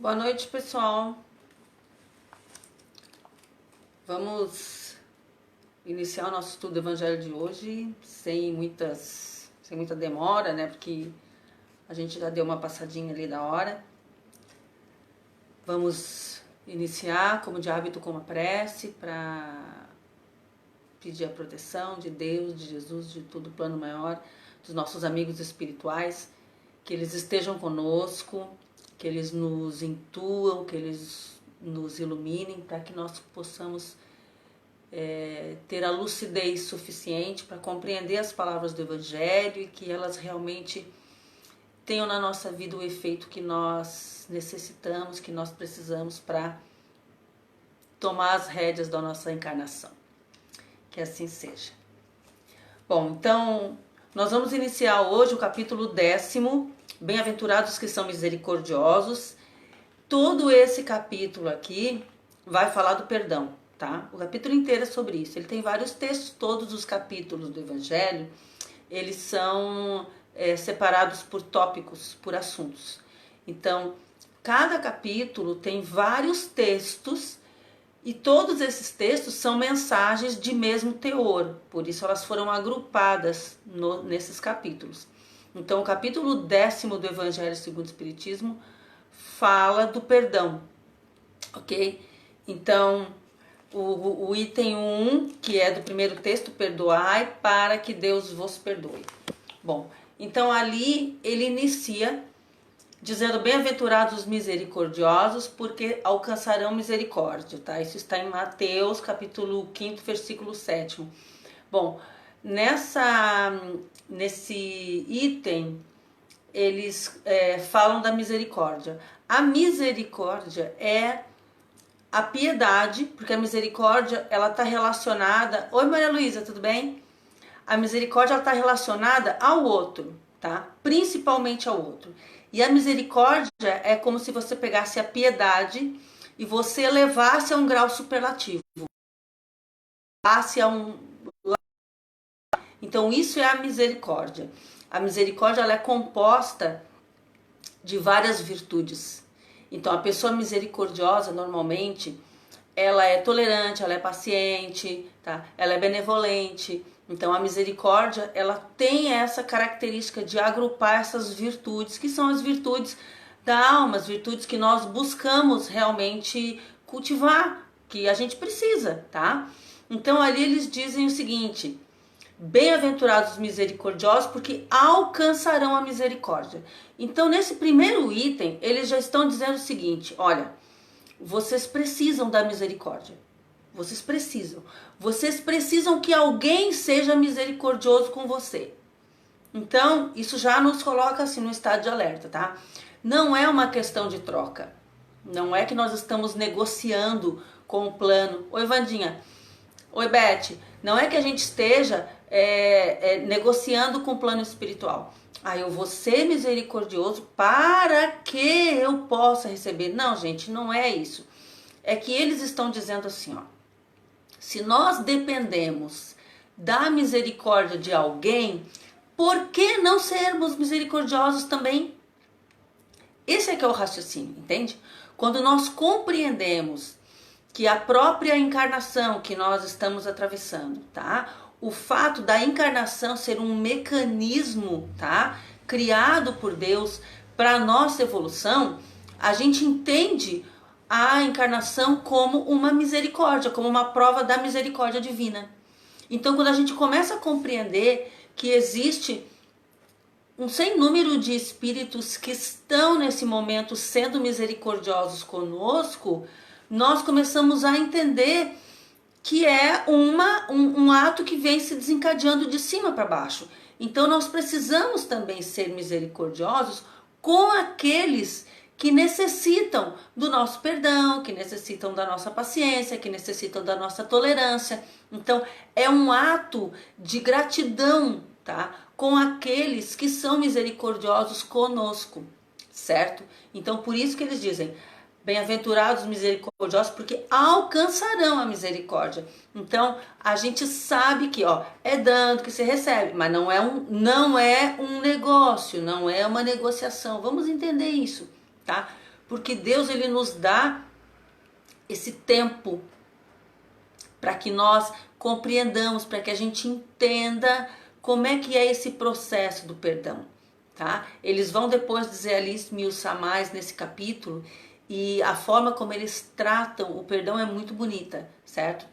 Boa noite, pessoal. Vamos iniciar o nosso estudo do Evangelho de hoje sem muita demora, né? Porque a gente já deu uma passadinha ali da hora. Vamos iniciar, como de hábito, com uma prece para pedir a proteção de Deus, de Jesus, de todo o plano maior, dos nossos amigos espirituais, que eles estejam conosco, que eles nos intuam, que eles nos iluminem para que nós possamos ter a lucidez suficiente para compreender as palavras do Evangelho e que elas realmente tenham na nossa vida o efeito que nós necessitamos, que nós precisamos para tomar as rédeas da nossa encarnação. Que assim seja. Bom, então nós vamos iniciar hoje o capítulo 10º, Bem-aventurados que são misericordiosos. Todo esse capítulo aqui vai falar do perdão, tá? O capítulo inteiro é sobre isso. Ele tem vários textos, todos os capítulos do Evangelho, eles são separados por tópicos, por assuntos. Então, cada capítulo tem vários textos e todos esses textos são mensagens de mesmo teor, por isso elas foram agrupadas nesses capítulos. Então, o capítulo 10º do Evangelho segundo o Espiritismo fala do perdão, ok? Então, o item 1, que é do primeiro texto, perdoai para que Deus vos perdoe. Bom, então ali ele inicia dizendo: bem-aventurados os misericordiosos, porque alcançarão misericórdia, tá? Isso está em Mateus, capítulo 5, versículo 7. Bom, nesse item, eles falam da misericórdia. A misericórdia é a piedade, porque a misericórdia, ela está relacionada... Oi, Maria Luísa, tudo bem? A misericórdia, ela está relacionada ao outro, tá? Principalmente ao outro. E a misericórdia é como se você pegasse a piedade e você elevasse a um grau superlativo. Então, isso é a misericórdia. A misericórdia, ela é composta de várias virtudes. Então, a pessoa misericordiosa, normalmente, ela é tolerante, ela é paciente, tá? Ela é benevolente. Então, a misericórdia, ela tem essa característica de agrupar essas virtudes, que são as virtudes da alma, as virtudes que nós buscamos realmente cultivar, que a gente precisa, tá? Então, ali eles dizem o seguinte: bem-aventurados os misericordiosos, porque alcançarão a misericórdia. Então, nesse primeiro item, eles já estão dizendo o seguinte: olha, vocês precisam da misericórdia. Vocês precisam que alguém seja misericordioso com você. Então, isso já nos coloca assim no estado de alerta, tá? Não é uma questão de troca. Não é que nós estamos negociando com o plano. Oi, Vandinha. Oi, Beth. Não é que a gente esteja negociando com o plano espiritual. Eu vou ser misericordioso para que eu possa receber. Não, gente, não é isso. É que eles estão dizendo assim, ó. Se nós dependemos da misericórdia de alguém, por que não sermos misericordiosos também? Esse é que é o raciocínio, entende? Quando nós compreendemos que a própria encarnação que nós estamos atravessando, tá? O fato da encarnação ser um mecanismo, tá? Criado por Deus para nossa evolução, a gente entende a encarnação como uma misericórdia, como uma prova da misericórdia divina. Então, quando a gente começa a compreender que existe um sem número de espíritos que estão nesse momento sendo misericordiosos conosco, nós começamos a entender que é um ato que vem se desencadeando de cima para baixo. Então nós precisamos também ser misericordiosos com aqueles que necessitam do nosso perdão, que necessitam da nossa paciência, que necessitam da nossa tolerância. Então é um ato de gratidão, tá? Com aqueles que são misericordiosos conosco, certo? Então por isso que eles dizem: bem-aventurados os misericordiosos, porque alcançarão a misericórdia. Então, a gente sabe que é dando que se recebe, mas não é um negócio, não é uma negociação. Vamos entender isso, tá? Porque Deus, ele nos dá esse tempo para que nós compreendamos, para que a gente entenda como é que é esse processo do perdão, tá? Eles vão depois dizer ali, esmiuçar mais nesse capítulo, e a forma como eles tratam o perdão é muito bonita, certo?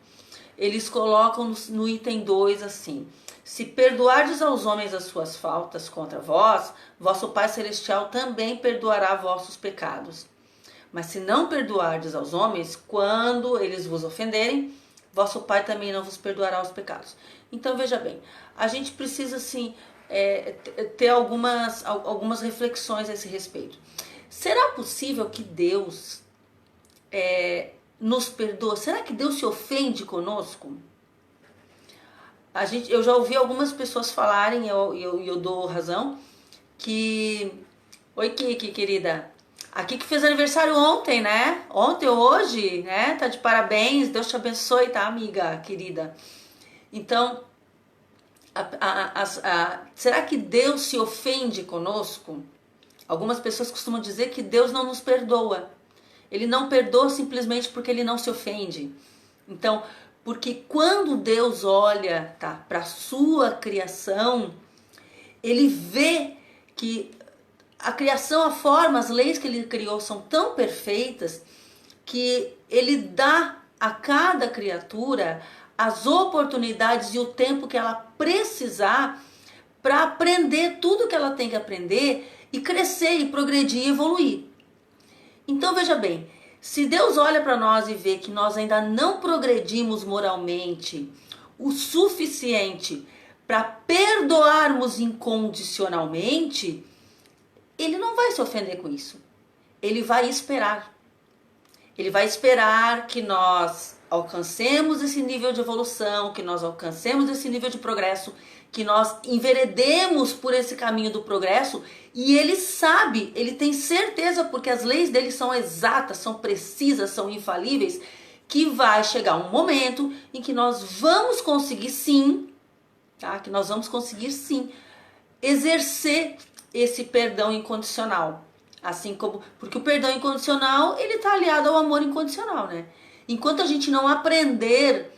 Eles colocam no item 2 assim: se perdoardes aos homens as suas faltas contra vós, vosso Pai Celestial também perdoará vossos pecados. Mas se não perdoardes aos homens, quando eles vos ofenderem, vosso Pai também não vos perdoará os pecados. Então veja bem, a gente precisa assim ter algumas reflexões a esse respeito. Será possível que Deus nos perdoa? Será que Deus se ofende conosco? Eu já ouvi algumas pessoas falarem, eu dou razão, que... Oi, Kiki, querida. A Kiki fez aniversário ontem, né? Ontem ou hoje, né? Tá de parabéns, Deus te abençoe, tá, amiga, querida? Então, será que Deus se ofende conosco? Algumas pessoas costumam dizer que Deus não nos perdoa. Ele não perdoa simplesmente porque ele não se ofende. Então, porque quando Deus olha, tá, para a sua criação, ele vê que a criação, a forma, as leis que ele criou são tão perfeitas que ele dá a cada criatura as oportunidades e o tempo que ela precisar para aprender tudo que ela tem que aprender e crescer e progredir e evoluir. Então veja bem, se Deus olha para nós e vê que nós ainda não progredimos moralmente o suficiente para perdoarmos incondicionalmente, ele não vai se ofender com isso. Ele vai esperar. Ele vai esperar que nós alcancemos esse nível de evolução, que nós alcancemos esse nível de progresso, que nós enveredemos por esse caminho do progresso, e ele sabe, ele tem certeza, porque as leis dele são exatas, são precisas, são infalíveis, que vai chegar um momento em que nós vamos conseguir sim, tá? Que nós vamos conseguir sim exercer esse perdão incondicional. Assim como, porque o perdão incondicional, ele está aliado ao amor incondicional, né? Enquanto a gente não aprender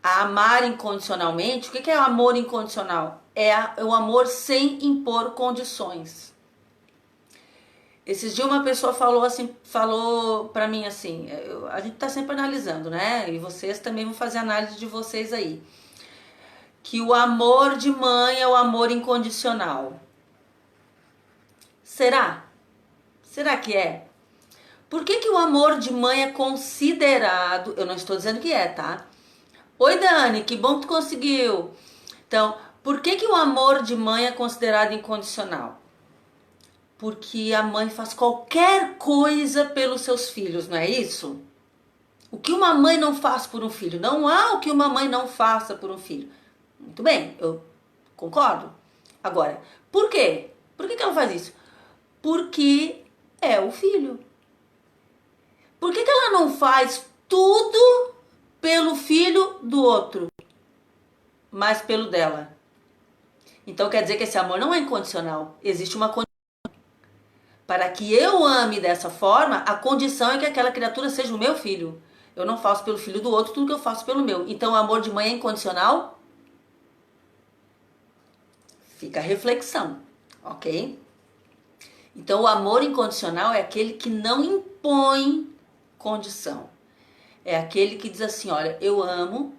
a amar incondicionalmente, o que é o amor incondicional? É o amor sem impor condições. Esses dias uma pessoa falou pra mim assim, a gente tá sempre analisando, né? E vocês também vão fazer análise de vocês aí. Que o amor de mãe é o amor incondicional. Será? Será que é? Por que o amor de mãe é considerado... Eu não estou dizendo que é, tá? Oi, Dani, que bom que tu conseguiu. Então, por que o amor de mãe é considerado incondicional? Porque a mãe faz qualquer coisa pelos seus filhos, não é isso? O que uma mãe não faz por um filho? Não há o que uma mãe não faça por um filho. Muito bem, eu concordo. Agora, por quê? Por que ela faz isso? Porque é o filho. Por que ela não faz tudo pelo filho do outro, mas pelo dela? Então quer dizer que esse amor não é incondicional. Existe uma condição. Para que eu ame dessa forma, a condição é que aquela criatura seja o meu filho. Eu não faço pelo filho do outro tudo que eu faço pelo meu. Então o amor de mãe é incondicional? Fica a reflexão, ok? Então o amor incondicional é aquele que não impõe condição. É aquele que diz assim, olha, eu amo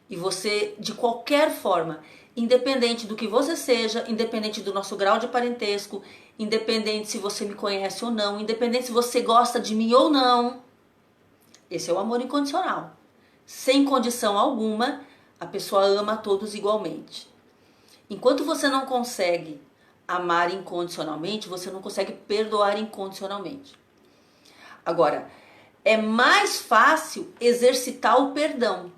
e você, de qualquer forma, independente do que você seja, independente do nosso grau de parentesco, independente se você me conhece ou não, independente se você gosta de mim ou não, esse é o amor incondicional. Sem condição alguma, a pessoa ama a todos igualmente. Enquanto você não consegue amar incondicionalmente, você não consegue perdoar incondicionalmente. Agora, é mais fácil exercitar o perdão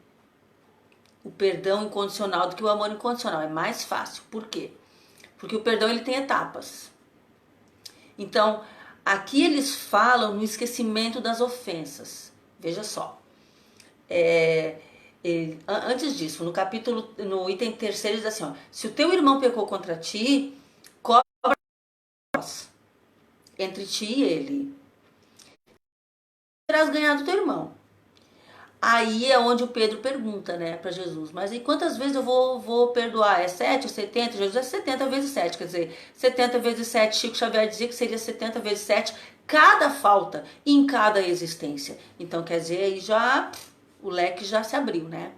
incondicional do que o amor incondicional. É mais fácil. Por quê? Porque o perdão ele tem etapas. Então, aqui eles falam no esquecimento das ofensas. Veja só. Antes disso, no item terceiro, diz assim, ó, se o teu irmão pecou contra ti, cobra entre ti e ele. traz ganhar do teu irmão. Aí é onde o Pedro pergunta, né, para Jesus, mas e quantas vezes eu vou perdoar? É 7 ou 70? Jesus é 70 vezes 7, quer dizer, 70 vezes 7, Chico Xavier dizia que seria 70 vezes 7 cada falta em cada existência. Então, quer dizer, aí já o leque já se abriu, né?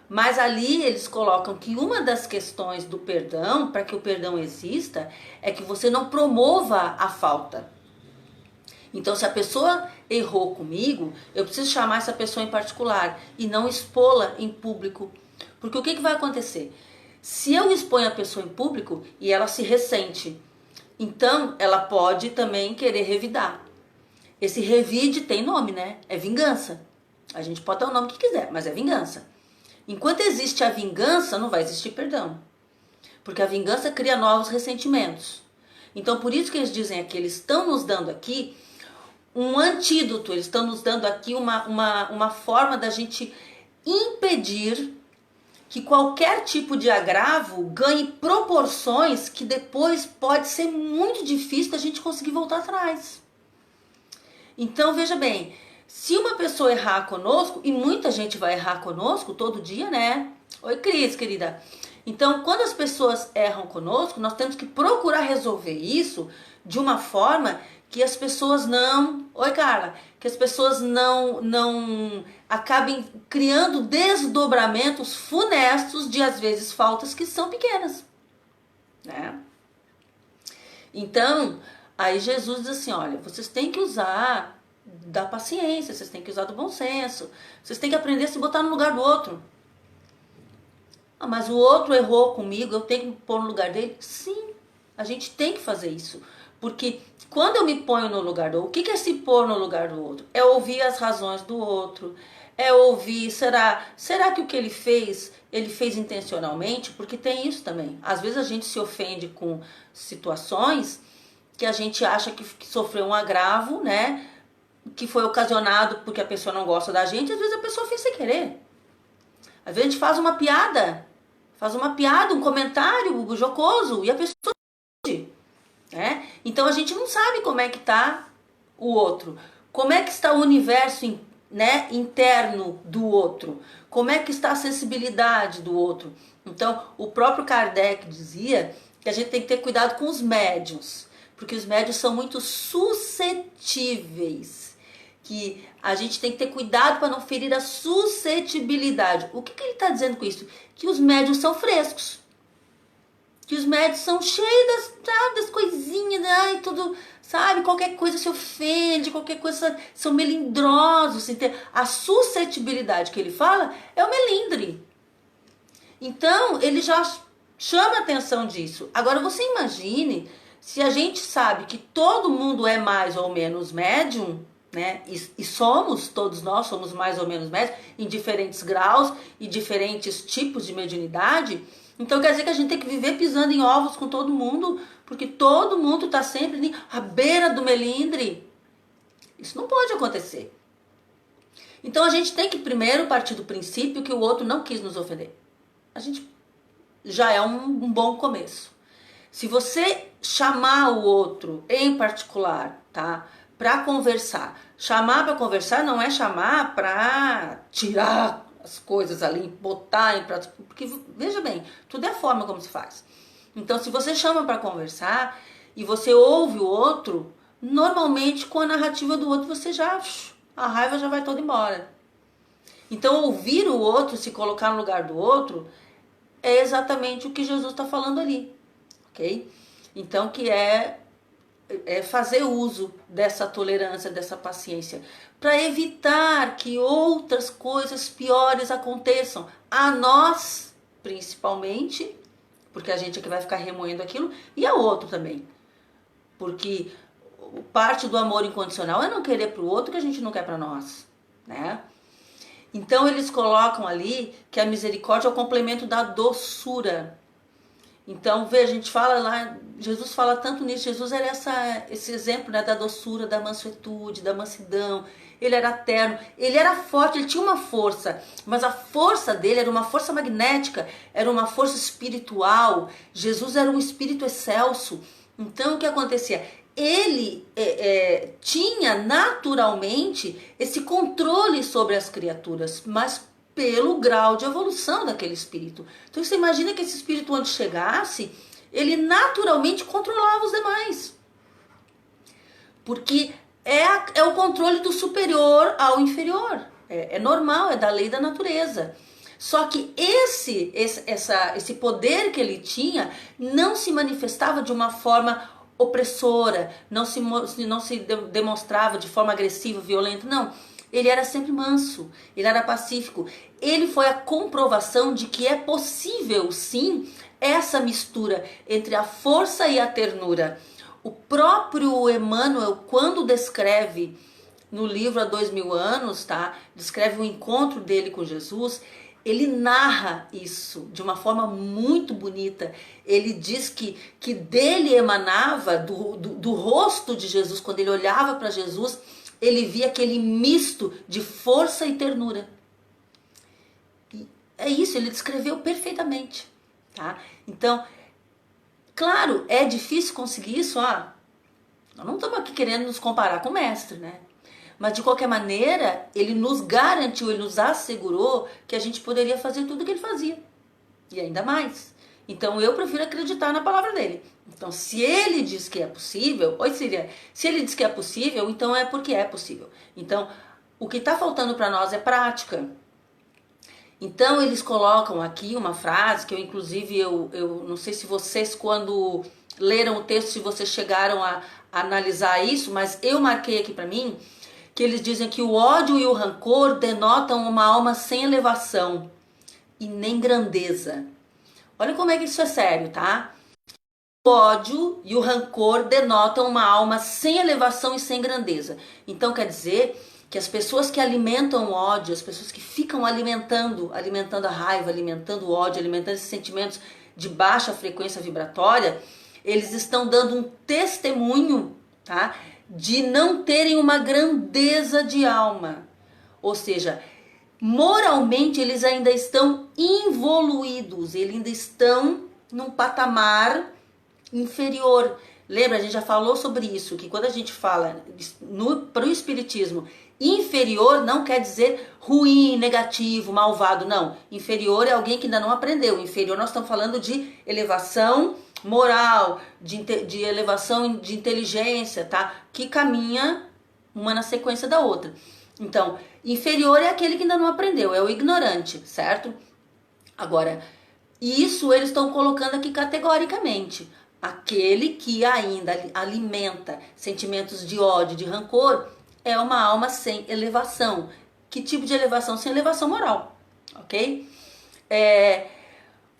Mas ali eles colocam que uma das questões do perdão, para que o perdão exista, é que você não promova a falta. Então, se a pessoa errou comigo, eu preciso chamar essa pessoa em particular e não expô-la em público. Porque o que vai acontecer? Se eu exponho a pessoa em público e ela se ressente, então ela pode também querer revidar. Esse revide tem nome, né? É vingança. A gente pode dar o nome que quiser, mas é vingança. Enquanto existe a vingança, não vai existir perdão. Porque a vingança cria novos ressentimentos. Então, por isso que eles dizem aqui, eles estão nos dando aqui um antídoto, eles estão nos dando aqui uma forma da gente impedir que qualquer tipo de agravo ganhe proporções que depois pode ser muito difícil da gente conseguir voltar atrás. Então, veja bem, se uma pessoa errar conosco, e muita gente vai errar conosco todo dia, né? Oi, Cris, querida. Então, quando as pessoas erram conosco, nós temos que procurar resolver isso de uma forma que as pessoas não... Oi, Carla. Que as pessoas não acabem criando desdobramentos funestos de, às vezes, faltas que são pequenas, né? Então, aí Jesus diz assim, olha, vocês têm que usar da paciência, vocês têm que usar do bom senso, vocês têm que aprender a se botar no lugar do outro. Ah, mas o outro errou comigo, eu tenho que me pôr no lugar dele? Sim, a gente tem que fazer isso. Porque quando eu me ponho no lugar do outro, o que é se pôr no lugar do outro? É ouvir as razões do outro, é ouvir, será que o que ele fez intencionalmente? Porque tem isso também. Às vezes a gente se ofende com situações que a gente acha que sofreu um agravo, né? Que foi ocasionado porque a pessoa não gosta da gente, às vezes a pessoa fez sem querer. Às vezes a gente faz uma piada, um comentário jocoso, e a pessoa né? Então a gente não sabe como é que está o outro, como é que está o universo, né, interno do outro, como é que está a sensibilidade do outro. Então o próprio Kardec dizia que a gente tem que ter cuidado com os médiuns, porque os médiuns são muito suscetíveis, que a gente tem que ter cuidado para não ferir a suscetibilidade. O que ele está dizendo com isso? Que os médiuns são frescos, que os médios são cheios das coisinhas, ai, tudo, sabe, qualquer coisa se ofende, qualquer coisa, são melindrosos. A suscetibilidade que ele fala é o melindre. Então, ele já chama a atenção disso. Agora, você imagine se a gente sabe que todo mundo é mais ou menos médium, né? E todos nós somos mais ou menos médios, em diferentes graus e diferentes tipos de mediunidade. Então quer dizer que a gente tem que viver pisando em ovos com todo mundo, porque todo mundo está sempre à beira do melindre. Isso não pode acontecer. Então a gente tem que primeiro partir do princípio que o outro não quis nos ofender. A gente já é um bom começo. Se você chamar o outro em particular, tá, para conversar, chamar para conversar não é chamar para tirar as coisas ali, botar em pratos, porque veja bem, tudo é a forma como se faz. Então, se você chama para conversar e você ouve o outro, normalmente com a narrativa do outro a raiva já vai toda embora. Então, ouvir o outro, se colocar no lugar do outro, é exatamente o que Jesus está falando ali, ok? Então, que é fazer uso dessa tolerância, dessa paciência, para evitar que outras coisas piores aconteçam a nós, principalmente, porque a gente é que vai ficar remoendo aquilo, e a outro também, porque parte do amor incondicional é não querer para o outro que a gente não quer para nós, né? Então eles colocam ali que a misericórdia é o complemento da doçura. Então, veja, a gente fala lá, Jesus fala tanto nisso, Jesus era esse exemplo, né, da doçura, da mansuetude, da mansidão. Ele era terno, ele era forte, ele tinha uma força, mas a força dele era uma força magnética, era uma força espiritual. Jesus era um espírito excelso. Então, o que acontecia? ele tinha naturalmente esse controle sobre as criaturas, mas pelo grau de evolução daquele espírito. Então você imagina que esse espírito, onde chegasse, ele naturalmente controlava os demais. Porque é o controle do superior ao inferior. É normal, é da lei da natureza. Só que esse poder que ele tinha não se manifestava de uma forma opressora, não se demonstrava de forma agressiva, violenta, não. Ele era sempre manso, ele era pacífico. Ele foi a comprovação de que é possível, sim, essa mistura entre a força e a ternura. O próprio Emmanuel, quando descreve no livro Há 2000 anos, tá? Descreve o encontro dele com Jesus. Ele narra isso de uma forma muito bonita. Ele diz que dele emanava, do rosto de Jesus, quando ele olhava para Jesus, ele via aquele misto de força e ternura. E é isso, ele descreveu perfeitamente. Tá? Então, claro, é difícil conseguir isso. Nós não estamos aqui querendo nos comparar com o mestre, né? Mas de qualquer maneira, ele nos garantiu, ele nos assegurou que a gente poderia fazer tudo o que ele fazia. E ainda mais. Então eu prefiro acreditar na palavra dele. Então se ele diz que é possível, se ele diz que é possível, então é porque é possível. Então o que está faltando para nós é prática. Então eles colocam aqui uma frase que eu inclusive, eu não sei se vocês quando leram o texto, se vocês chegaram a analisar isso, mas eu marquei aqui para mim, que eles dizem que o ódio e o rancor denotam uma alma sem elevação e nem grandeza. Olha como é que isso é sério, tá? O ódio e o rancor denotam uma alma sem elevação e sem grandeza. Então quer dizer que as pessoas que alimentam o ódio, as pessoas que ficam alimentando a raiva, alimentando o ódio, alimentando esses sentimentos de baixa frequência vibratória, eles estão dando um testemunho, tá? De não terem uma grandeza de alma. Ou seja, moralmente eles ainda estão involuídos, eles ainda estão num patamar inferior. Lembra, a gente já falou sobre isso, que quando a gente fala para o espiritismo, inferior não quer dizer ruim, negativo, malvado, não. Inferior é alguém que ainda não aprendeu. Inferior nós estamos falando de elevação moral, de elevação de inteligência, tá? Que caminha uma na sequência da outra. Então, inferior é aquele que ainda não aprendeu, é o ignorante, certo? Agora, isso eles estão colocando aqui categoricamente. Aquele que ainda alimenta sentimentos de ódio, de rancor, é uma alma sem elevação. Que tipo de elevação? Sem elevação moral, ok?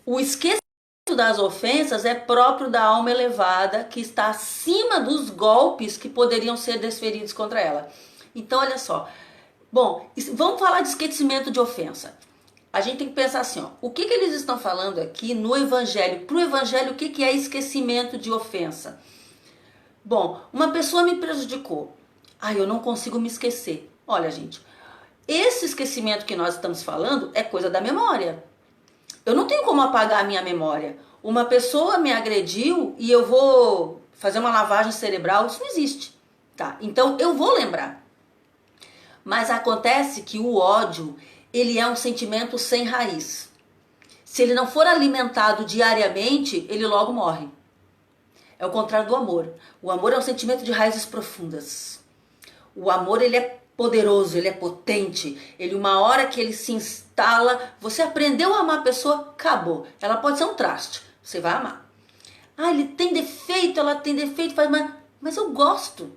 O esquecimento das ofensas é próprio da alma elevada que está acima dos golpes que poderiam ser desferidos contra ela. Então, olha só. Bom, vamos falar de esquecimento de ofensa. A gente tem que pensar assim, o que eles estão falando aqui no Evangelho? Para o Evangelho, o que é esquecimento de ofensa? Bom, uma pessoa me prejudicou. Eu não consigo me esquecer. Olha, gente, esse esquecimento que nós estamos falando é coisa da memória. Eu não tenho como apagar a minha memória. Uma pessoa me agrediu e eu vou fazer uma lavagem cerebral, isso não existe, tá? Então eu vou lembrar. Mas acontece que o ódio, ele é um sentimento sem raiz. Se ele não for alimentado diariamente, ele logo morre. É o contrário do amor. O amor é um sentimento de raízes profundas. O amor, ele é poderoso, ele é potente. Ele, uma hora que ele se instala, você aprendeu a amar a pessoa, acabou. Ela pode ser um traste, você vai amar. Ele tem defeito, ela tem defeito, mas eu gosto.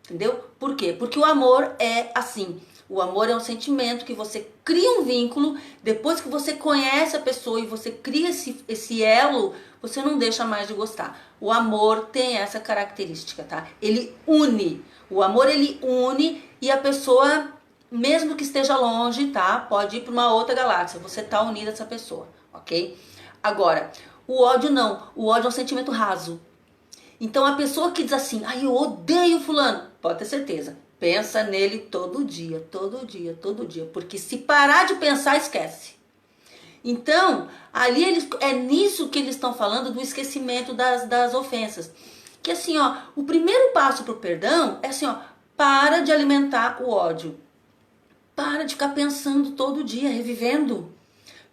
Entendeu? Por quê? Porque o amor é assim. O amor é um sentimento que você cria um vínculo, depois que você conhece a pessoa e você cria esse elo, você não deixa mais de gostar. O amor tem essa característica, tá? Ele une. O amor, ele une e a pessoa, mesmo que esteja longe, tá? Pode ir para uma outra galáxia. Você tá unida a essa pessoa, ok? Agora, o ódio não. O ódio é um sentimento raso. Então a pessoa que diz assim, eu odeio fulano, pode ter certeza, pensa nele todo dia, todo dia, todo dia, porque se parar de pensar, esquece. Então, ali é nisso que eles estão falando do esquecimento das ofensas. que assim, ó, o primeiro passo pro perdão é assim, ó, para de alimentar o ódio. Para de ficar pensando todo dia, revivendo.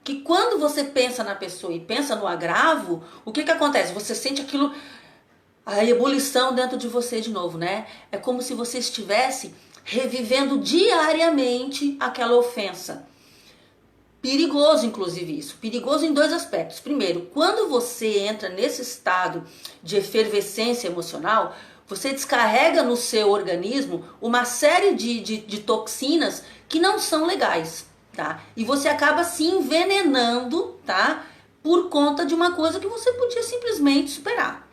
Que quando você pensa na pessoa e pensa no agravo, o que acontece? Você sente aquilo, a ebulição dentro de você de novo, né? É como se você estivesse revivendo diariamente aquela ofensa. Perigoso, inclusive, isso. Perigoso em dois aspectos. Primeiro, quando você entra nesse estado de efervescência emocional, você descarrega no seu organismo uma série de toxinas que não são legais, tá? E você acaba se envenenando, tá? Por conta de uma coisa que você podia simplesmente superar.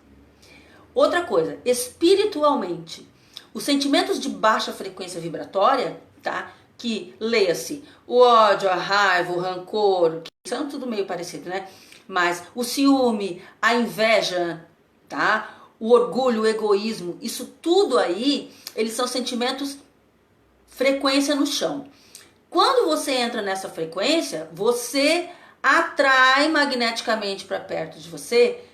Outra coisa, espiritualmente, os sentimentos de baixa frequência vibratória, tá? Que, leia-se, o ódio, a raiva, o rancor, que são tudo meio parecido, né? Mas o ciúme, a inveja, tá? O orgulho, o egoísmo, isso tudo aí, eles são sentimentos frequência no chão. Quando você entra nessa frequência, você atrai magneticamente para perto de você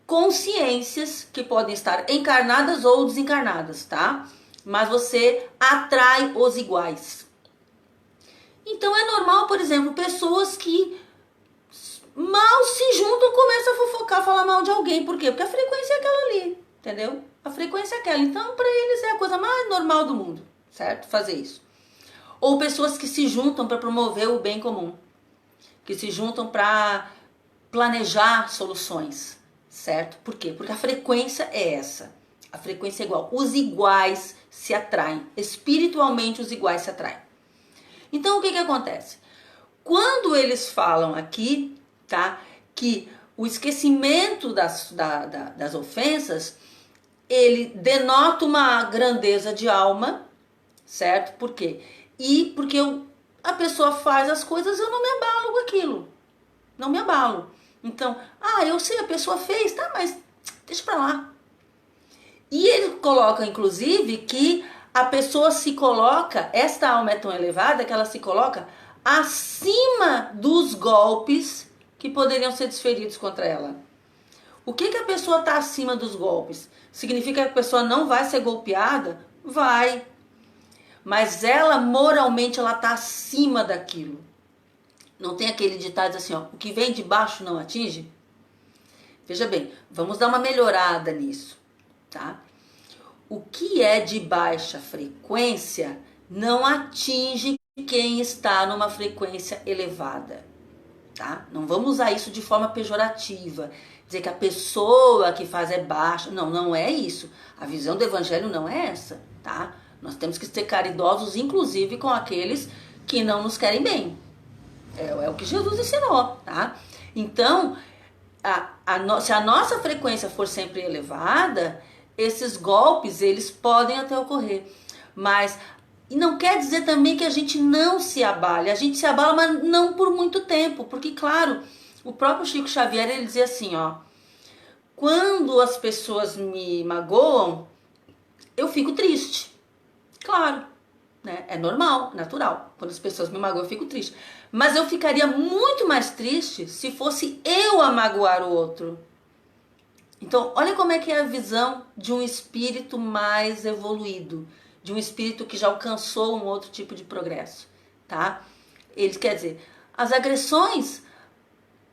consciências que podem estar encarnadas ou desencarnadas, tá? Mas você atrai os iguais. Então é normal, por exemplo, pessoas que mal se juntam, começam a fofocar, falar mal de alguém. Por quê? Porque a frequência é aquela ali, entendeu? A frequência é aquela. Então, para eles é a coisa mais normal do mundo, certo? Fazer isso. Ou pessoas que se juntam para promover o bem comum, que se juntam para planejar soluções, certo? Por quê? Porque a frequência é essa. A frequência é igual. Os iguais se atraem. Espiritualmente, os iguais se atraem. Então, o que acontece? Quando eles falam aqui, tá? Que o esquecimento das ofensas, ele denota uma grandeza de alma, certo? Por quê? E porque a pessoa faz as coisas, eu não me abalo com aquilo. Não me abalo. Então, eu sei, a pessoa fez, tá, mas deixa pra lá. E ele coloca, inclusive, que a pessoa se coloca, esta alma é tão elevada que ela se coloca acima dos golpes que poderiam ser desferidos contra ela. O que a pessoa está acima dos golpes? Significa que a pessoa não vai ser golpeada? Vai. Mas ela, moralmente, ela está acima daquilo. Não tem aquele ditado assim, ó, o que vem de baixo não atinge? Veja bem, vamos dar uma melhorada nisso, tá? O que é de baixa frequência não atinge quem está numa frequência elevada, tá? Não vamos usar isso de forma pejorativa, dizer que a pessoa que faz é baixa. Não, não é isso. A visão do evangelho não é essa, tá? Nós temos que ser caridosos, inclusive com aqueles que não nos querem bem. É o que Jesus ensinou, tá? Então, se a nossa frequência for sempre elevada, esses golpes, eles podem até ocorrer. Mas não quer dizer também que a gente não se abale. A gente se abala, mas não por muito tempo. Porque, claro, o próprio Chico Xavier, ele dizia assim, ó, quando as pessoas me magoam, eu fico triste. Claro, né? É normal, natural. Quando as pessoas me magoam, eu fico triste. Mas eu ficaria muito mais triste se fosse eu a magoar o outro. Então, olha como é que é a visão de um espírito mais evoluído, de um espírito que já alcançou um outro tipo de progresso, tá? Ele quer dizer, as agressões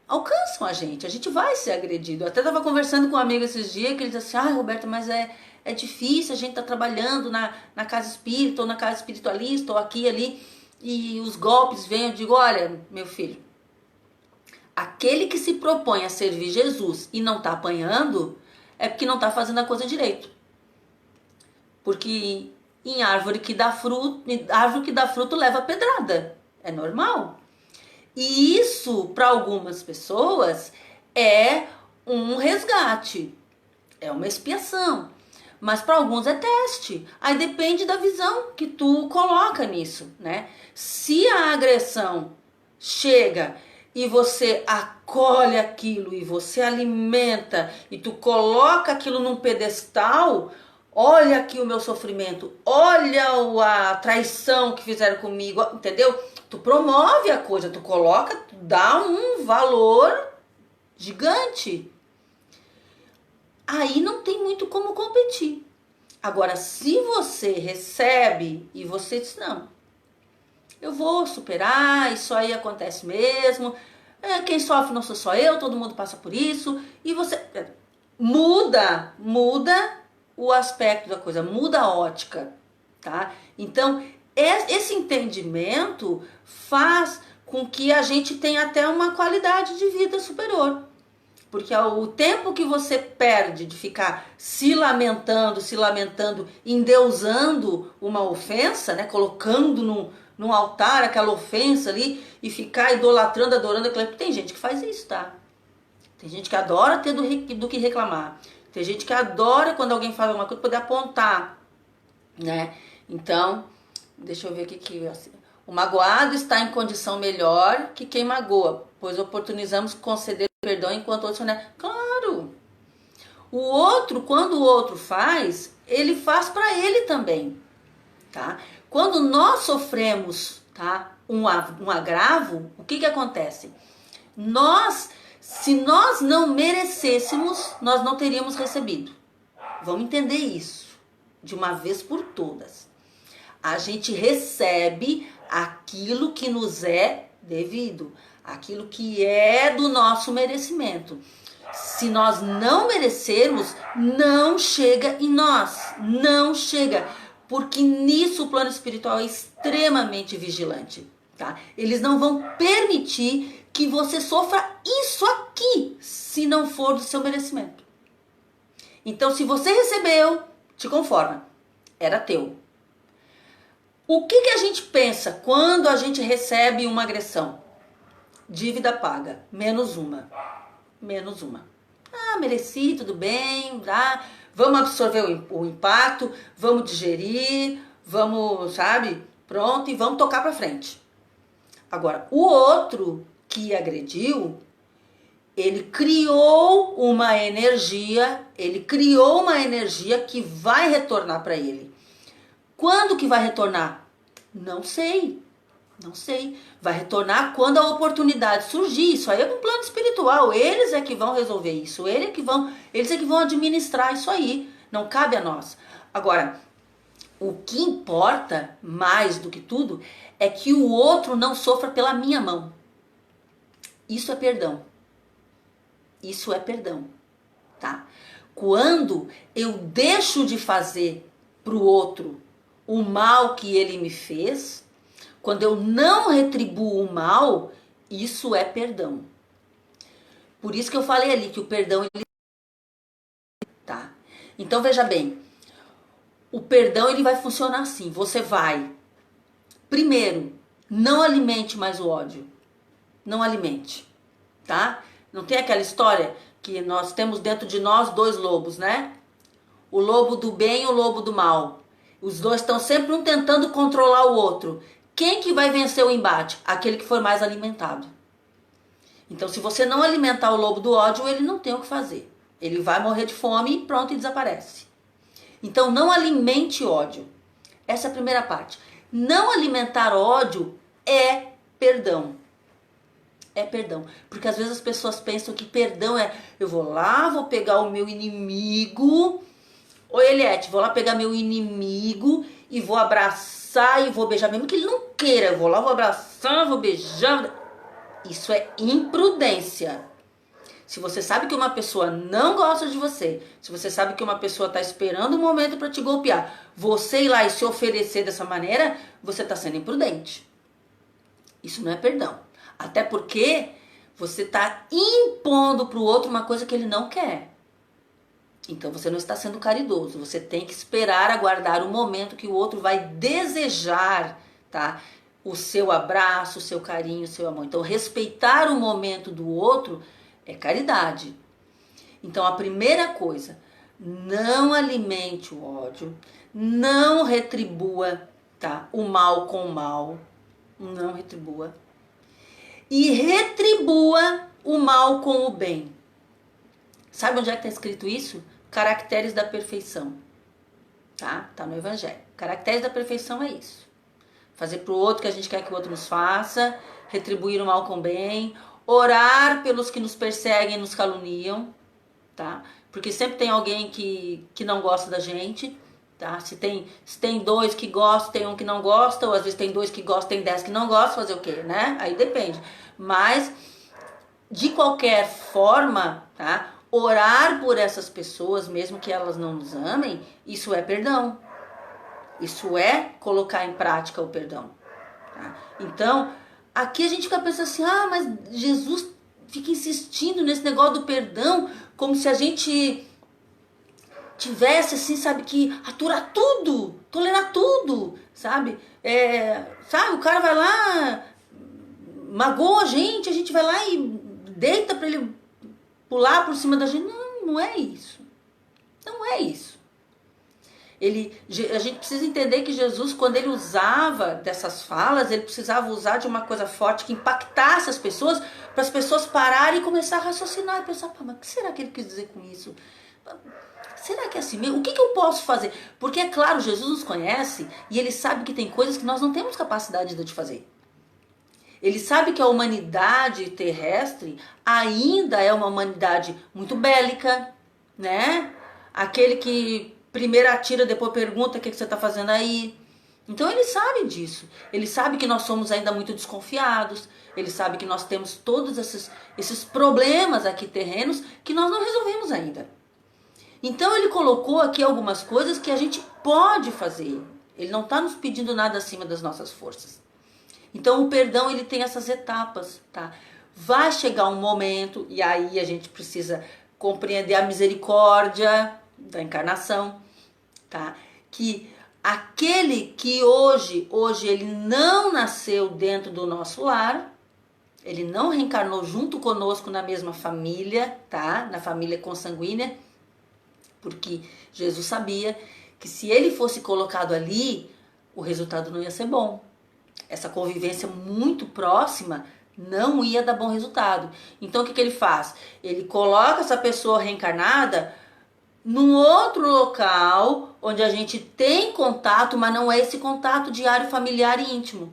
alcançam a gente vai ser agredido. Eu até estava conversando com um amigo esses dias que ele disse assim, Roberta, mas é difícil, a gente tá trabalhando na casa espírita, ou na casa espiritualista, ou aqui ali, e os golpes vêm. Eu digo, olha, meu filho, aquele que se propõe a servir Jesus e não tá apanhando, é porque não tá fazendo a coisa direito. Porque em árvore que dá fruto leva pedrada. É normal. E isso, para algumas pessoas, é um resgate. É uma expiação. Mas para alguns é teste. Aí depende da visão que tu coloca nisso, né? Se a agressão chega e você acolhe aquilo e você alimenta e tu coloca aquilo num pedestal, olha aqui o meu sofrimento, olha a traição que fizeram comigo, entendeu? Tu promove a coisa, tu coloca, tu dá um valor gigante. aí não tem muito como competir. Agora, se você recebe e você diz, não, eu vou superar, isso aí acontece mesmo, quem sofre não sou só eu, todo mundo passa por isso, e você muda o aspecto da coisa, muda a ótica, tá? Então, esse entendimento faz com que a gente tenha até uma qualidade de vida superior. Porque o tempo que você perde de ficar se lamentando, endeusando uma ofensa, né? Colocando num altar aquela ofensa ali e ficar idolatrando, adorando aquela... Tem gente que faz isso, tá? Tem gente que adora ter do que reclamar. Tem gente que adora quando alguém fala uma coisa poder apontar, né? Então, deixa eu ver o que... O magoado está em condição melhor que quem magoa, pois oportunizamos conceder perdão enquanto outros... Claro! O outro, quando o outro faz, ele faz para ele também, tá? Quando nós sofremos, tá, um agravo, o que acontece? Se nós não merecêssemos, nós não teríamos recebido. Vamos entender isso de uma vez por todas. A gente recebe aquilo que nos é devido, aquilo que é do nosso merecimento. Se nós não merecermos, não chega em nós, não chega, porque nisso o plano espiritual é extremamente vigilante, tá? Eles não vão permitir que você sofra isso aqui, se não for do seu merecimento. Então, se você recebeu, te conforma, era teu. O que a gente pensa quando a gente recebe uma agressão? Dívida paga, menos uma. Menos uma. Ah, mereci, tudo bem, tá? Vamos absorver o impacto, vamos digerir, vamos, sabe? Pronto, e vamos tocar pra frente. Agora, o outro que agrediu, ele criou uma energia que vai retornar para ele. Quando que vai retornar? Não sei. Vai retornar quando a oportunidade surgir. Isso aí é um plano espiritual. Eles é que vão resolver isso. Eles é que vão administrar isso aí. Não cabe a nós. Agora, o que importa mais do que tudo é que o outro não sofra pela minha mão. Isso é perdão. Isso é perdão, tá? Quando eu deixo de fazer pro outro o mal que ele me fez, quando eu não retribuo o mal, isso é perdão. Por isso que eu falei ali que o perdão, ele... tá? Então veja bem, o perdão ele vai funcionar assim. Você vai, primeiro, não alimente mais o ódio. Não alimente, tá? Não tem aquela história que nós temos dentro de nós dois lobos, né? O lobo do bem e o lobo do mal. Os dois estão sempre um tentando controlar o outro. Quem que vai vencer o embate? Aquele que for mais alimentado. Então, se você não alimentar o lobo do ódio, ele não tem o que fazer. Ele vai morrer de fome e pronto, e desaparece. Então, não alimente ódio. Essa é a primeira parte. Não alimentar ódio é perdão. É perdão. Porque às vezes as pessoas pensam que perdão é... Eu vou lá, vou pegar o meu inimigo... Oi, Eliette, vou lá pegar meu inimigo e vou abraçar e vou beijar, mesmo que ele não queira. Eu vou lá, vou abraçar, vou beijar. Isso é imprudência. Se você sabe que uma pessoa não gosta de você, se você sabe que uma pessoa está esperando um momento para te golpear, você ir lá e se oferecer dessa maneira, você está sendo imprudente. Isso não é perdão. Até porque você está impondo para o outro uma coisa que ele não quer. Então você não está sendo caridoso, você tem que esperar, aguardar o momento que o outro vai desejar, tá? O seu abraço, o seu carinho, o seu amor. Então respeitar o momento do outro é caridade. Então a primeira coisa, não alimente o ódio, não retribua, tá? O mal com o mal, não retribua. E retribua o mal com o bem. Sabe onde é que está escrito isso? Caracteres da perfeição, tá? Tá no Evangelho. Caracteres da perfeição é isso. Fazer pro outro o que a gente quer que o outro nos faça, retribuir o mal com o bem, orar pelos que nos perseguem e nos caluniam, tá? Porque sempre tem alguém que não gosta da gente, tá? Se tem dois que gostam, tem um que não gosta, ou às vezes tem dois que gostam, tem 10 que não gostam, fazer o quê, né? Aí depende. Mas, de qualquer forma, tá? Orar por essas pessoas, mesmo que elas não nos amem, isso é perdão. Isso é colocar em prática o perdão. Tá? Então, aqui a gente fica pensando assim, mas Jesus fica insistindo nesse negócio do perdão, como se a gente tivesse assim, sabe, que aturar tudo, tolerar tudo, sabe? Sabe, o cara vai lá, magoa a gente vai lá e deita pra ele pular por cima da gente. Não, não é isso. Não é isso. A gente precisa entender que Jesus, quando ele usava dessas falas, ele precisava usar de uma coisa forte que impactasse as pessoas, para as pessoas pararem e começar a raciocinar e pensar, mas o que será que ele quis dizer com isso? Será que é assim mesmo? O que eu posso fazer? Porque, é claro, Jesus nos conhece e ele sabe que tem coisas que nós não temos capacidade de fazer. Ele sabe que a humanidade terrestre ainda é uma humanidade muito bélica, né? Aquele que primeiro atira, depois pergunta o que você está fazendo aí. Então ele sabe disso. Ele sabe que nós somos ainda muito desconfiados. Ele sabe que nós temos todos esses problemas aqui terrenos que nós não resolvemos ainda. Então ele colocou aqui algumas coisas que a gente pode fazer. Ele não está nos pedindo nada acima das nossas forças. Então o perdão, ele tem essas etapas, tá? Vai chegar um momento, e aí a gente precisa compreender a misericórdia da encarnação, tá? Que aquele que hoje ele não nasceu dentro do nosso lar, ele não reencarnou junto conosco na mesma família, tá? Na família consanguínea, porque Jesus sabia que se ele fosse colocado ali, o resultado não ia ser bom. Essa convivência muito próxima não ia dar bom resultado. Então o que ele faz? Ele coloca essa pessoa reencarnada num outro local onde a gente tem contato, mas não é esse contato diário, familiar e íntimo.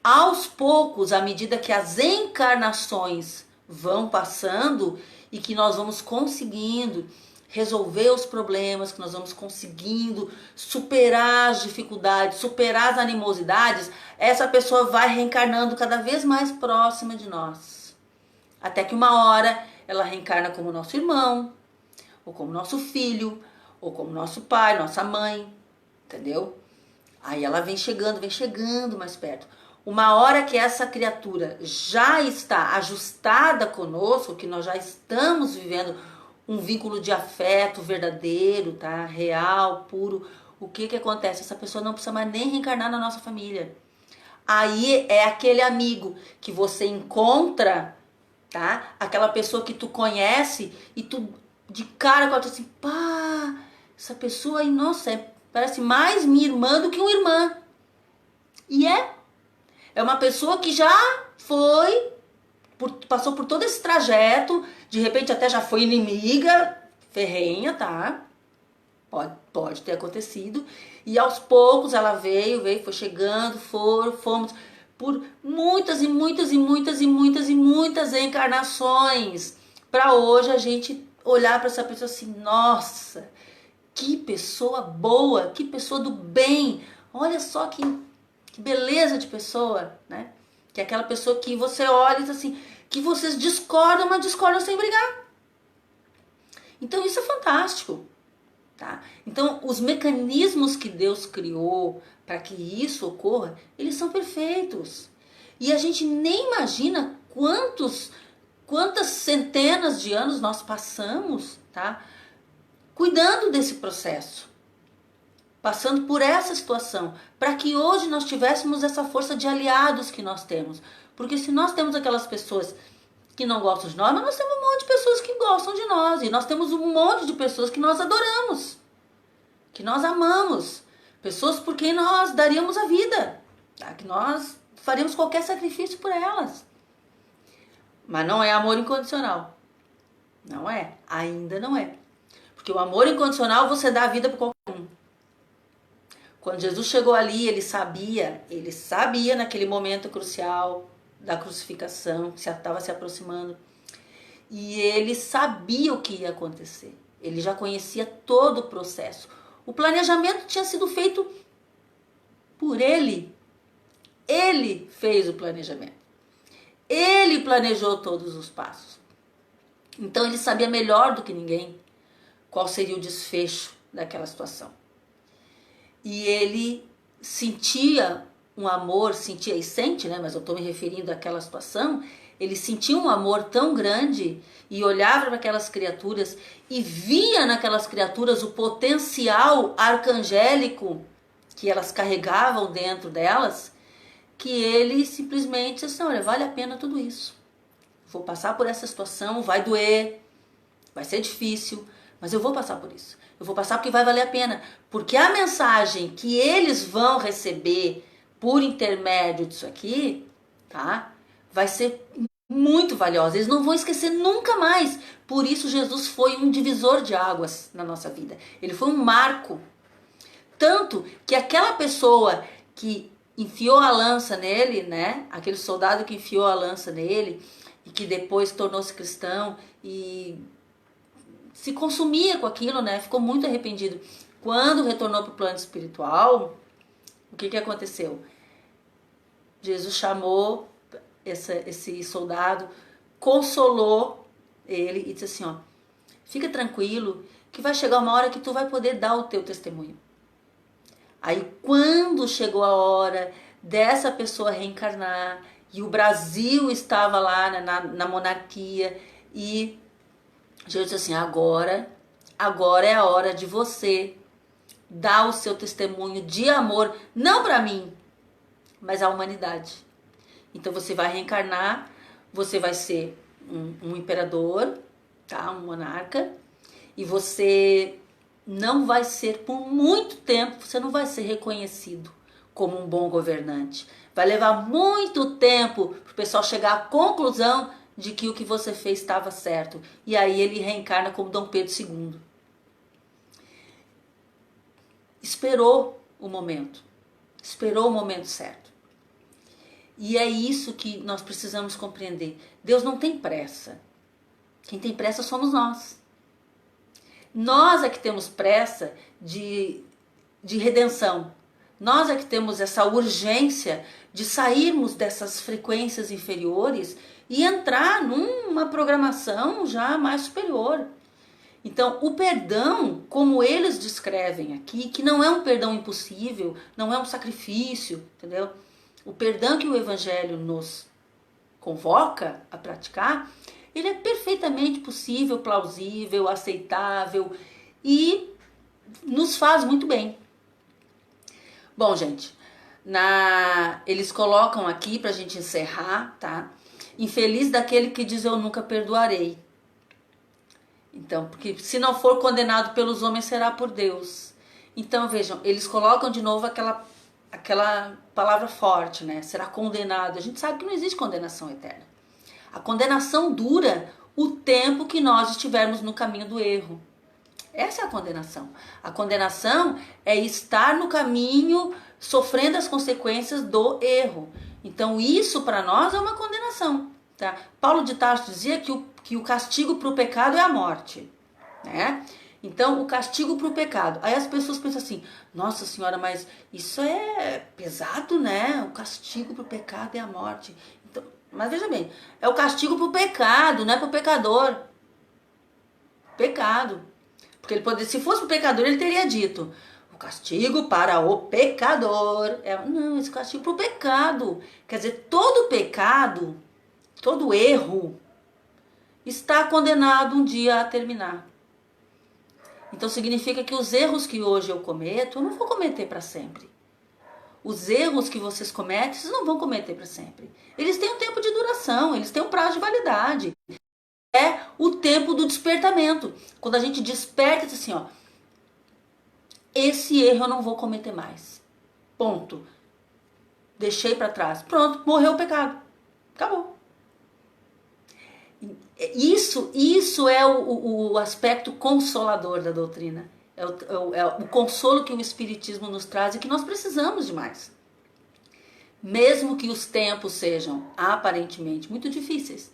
Aos poucos, à medida que as encarnações vão passando e que nós vamos conseguindo resolver os problemas, que nós vamos conseguindo superar as dificuldades, superar as animosidades, essa pessoa vai reencarnando cada vez mais próxima de nós. Até que uma hora ela reencarna como nosso irmão, ou como nosso filho, ou como nosso pai, nossa mãe, entendeu? Aí ela vem chegando mais perto. Uma hora que essa criatura já está ajustada conosco, que nós já estamos vivendo um vínculo de afeto verdadeiro, tá? Real, puro. O que acontece? Essa pessoa não precisa mais nem reencarnar na nossa família. Aí é aquele amigo que você encontra, tá? Aquela pessoa que tu conhece e tu de cara tu assim, pá, essa pessoa aí, nossa, parece mais minha irmã do que uma irmã. E é uma pessoa que já passou por todo esse trajeto, de repente até já foi inimiga ferrenha, tá? Pode ter acontecido. E aos poucos ela veio, foi chegando, fomos por muitas encarnações, para hoje a gente olhar para essa pessoa assim, nossa, que pessoa boa, que pessoa do bem, olha só que beleza de pessoa, né? Que é aquela pessoa que você olha e diz assim, que vocês discordam, mas discordam sem brigar. Então isso é fantástico, tá? Então os mecanismos que Deus criou para que isso ocorra, eles são perfeitos. E a gente nem imagina quantas centenas de anos nós passamos, tá? Cuidando desse processo, passando por essa situação, para que hoje nós tivéssemos essa força de aliados que nós temos. Porque se nós temos aquelas pessoas que não gostam de nós, mas nós temos um monte de pessoas que gostam de nós. E nós temos um monte de pessoas que nós adoramos, que nós amamos. Pessoas por quem nós daríamos a vida, tá? Que nós faríamos qualquer sacrifício por elas. Mas não é amor incondicional. Não é. Ainda não é. Porque o amor incondicional você dá a vida por qualquer um. Quando Jesus chegou ali, ele sabia naquele momento crucial da crucificação, que estava se aproximando, E ele sabia o que ia acontecer. Ele já conhecia todo o processo. O planejamento tinha sido feito por ele. Ele fez o planejamento. Ele planejou todos os passos. Então ele sabia melhor do que ninguém qual seria o desfecho daquela situação. E ele sentia um amor, sentia e sente, né? Mas eu estou me referindo àquela situação. Ele sentia um amor tão grande e olhava para aquelas criaturas e via naquelas criaturas o potencial arcangélico que elas carregavam dentro delas, que ele simplesmente disse, olha, vale a pena tudo isso. Vou passar por essa situação, vai doer, vai ser difícil, mas eu vou passar por isso. Eu vou passar porque vai valer a pena. Porque a mensagem que eles vão receber por intermédio disso aqui, tá? Vai ser muito valiosa. Eles não vão esquecer nunca mais. Por isso Jesus foi um divisor de águas na nossa vida. Ele foi um marco. Tanto que aquela pessoa que enfiou a lança nele, né? Aquele soldado que enfiou a lança nele e que depois tornou-se cristão e se consumia com aquilo, né? Ficou muito arrependido. Quando retornou para o plano espiritual, o que aconteceu? Jesus chamou esse soldado, consolou ele e disse assim, ó, fica tranquilo que vai chegar uma hora que tu vai poder dar o teu testemunho. Aí quando chegou a hora dessa pessoa reencarnar e o Brasil estava lá na monarquia e Jesus disse assim, agora é a hora de você dar o seu testemunho de amor, não para mim, mas à humanidade. Então você vai reencarnar, você vai ser um imperador, tá? Um monarca, e você não vai ser, por muito tempo, você não vai ser reconhecido como um bom governante. Vai levar muito tempo para o pessoal chegar à conclusão de que o que você fez estava certo. E aí ele reencarna como Dom Pedro II. Esperou o momento certo. E é isso que nós precisamos compreender. Deus não tem pressa. Quem tem pressa somos nós. Nós é que temos pressa de redenção. Nós é que temos essa urgência de sairmos dessas frequências inferiores e entrar numa programação já mais superior. Então, o perdão, como eles descrevem aqui, que não é um perdão impossível, não é um sacrifício, entendeu? O perdão que o Evangelho nos convoca a praticar, ele é perfeitamente possível, plausível, aceitável e nos faz muito bem. Bom, gente, eles colocam aqui pra gente encerrar, tá? Infeliz daquele que diz eu nunca perdoarei. Então, porque se não for condenado pelos homens, será por Deus. Então, vejam, eles colocam de novo aquela palavra forte, né? Será condenado. A gente sabe que não existe condenação eterna. A condenação dura o tempo que nós estivermos no caminho do erro. Essa é a condenação. A condenação é estar no caminho, sofrendo as consequências do erro. Então, isso para nós é uma condenação. Tá? Paulo de Tarso dizia que o castigo para o pecado é a morte. Né? Então, o castigo para o pecado. Aí as pessoas pensam assim, nossa senhora, mas isso é pesado, né? O castigo para o pecado é a morte. Então, mas veja bem, é o castigo para o pecado, não é para o pecador. Pecado. Porque ele poderia, se fosse o pecador, ele teria dito, o castigo para o pecador. Não, esse castigo para o pecado. Quer dizer, todo pecado, todo erro, está condenado um dia a terminar. Então significa que os erros que hoje eu cometo, eu não vou cometer para sempre. Os erros que vocês cometem, vocês não vão cometer para sempre. Eles têm um tempo de duração, eles têm um prazo de validade. É o tempo do despertamento. Quando a gente desperta, diz assim, ó, esse erro eu não vou cometer mais. Ponto. Deixei para trás. Pronto, morreu o pecado. Acabou. Isso é o aspecto consolador da doutrina. É o consolo que o Espiritismo nos traz e que nós precisamos de mais. Mesmo que os tempos sejam aparentemente muito difíceis.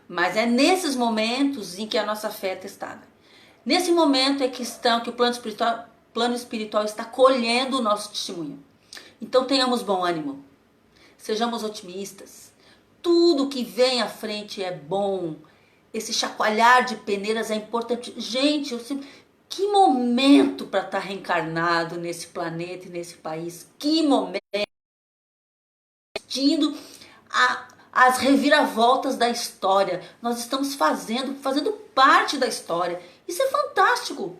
Mas é nesses momentos em que a nossa fé é testada. Nesse momento é que o plano espiritual está colhendo o nosso testemunho. Então tenhamos bom ânimo, sejamos otimistas. Tudo que vem à frente é bom. Esse chacoalhar de peneiras é importante. Gente, que momento para estar reencarnado nesse planeta e nesse país. Que momento. Assistindo as reviravoltas da história. Nós estamos fazendo parte da história. Isso é fantástico.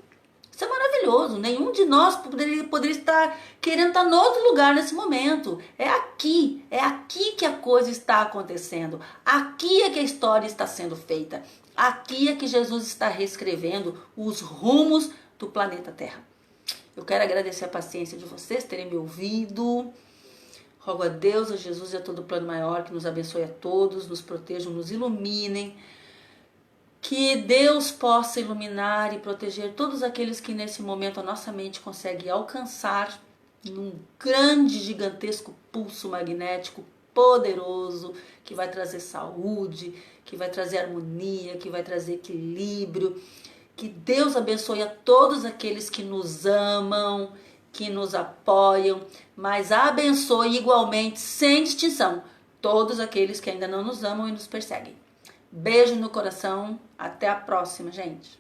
Isso é maravilhoso. Nenhum de nós poderia estar querendo estar em outro lugar nesse momento. É aqui que a coisa está acontecendo. Aqui é que a história está sendo feita. Aqui é que Jesus está reescrevendo os rumos do planeta Terra. Eu quero agradecer a paciência de vocês terem me ouvido. Rogo a Deus, a Jesus e a todo o plano maior que nos abençoe a todos, nos protejam, nos iluminem. Que Deus possa iluminar e proteger todos aqueles que nesse momento a nossa mente consegue alcançar num grande, gigantesco pulso magnético poderoso que vai trazer saúde, que vai trazer harmonia, que vai trazer equilíbrio. Que Deus abençoe a todos aqueles que nos amam, que nos apoiam, mas abençoe igualmente, sem distinção, todos aqueles que ainda não nos amam e nos perseguem. Beijo no coração, até a próxima, gente.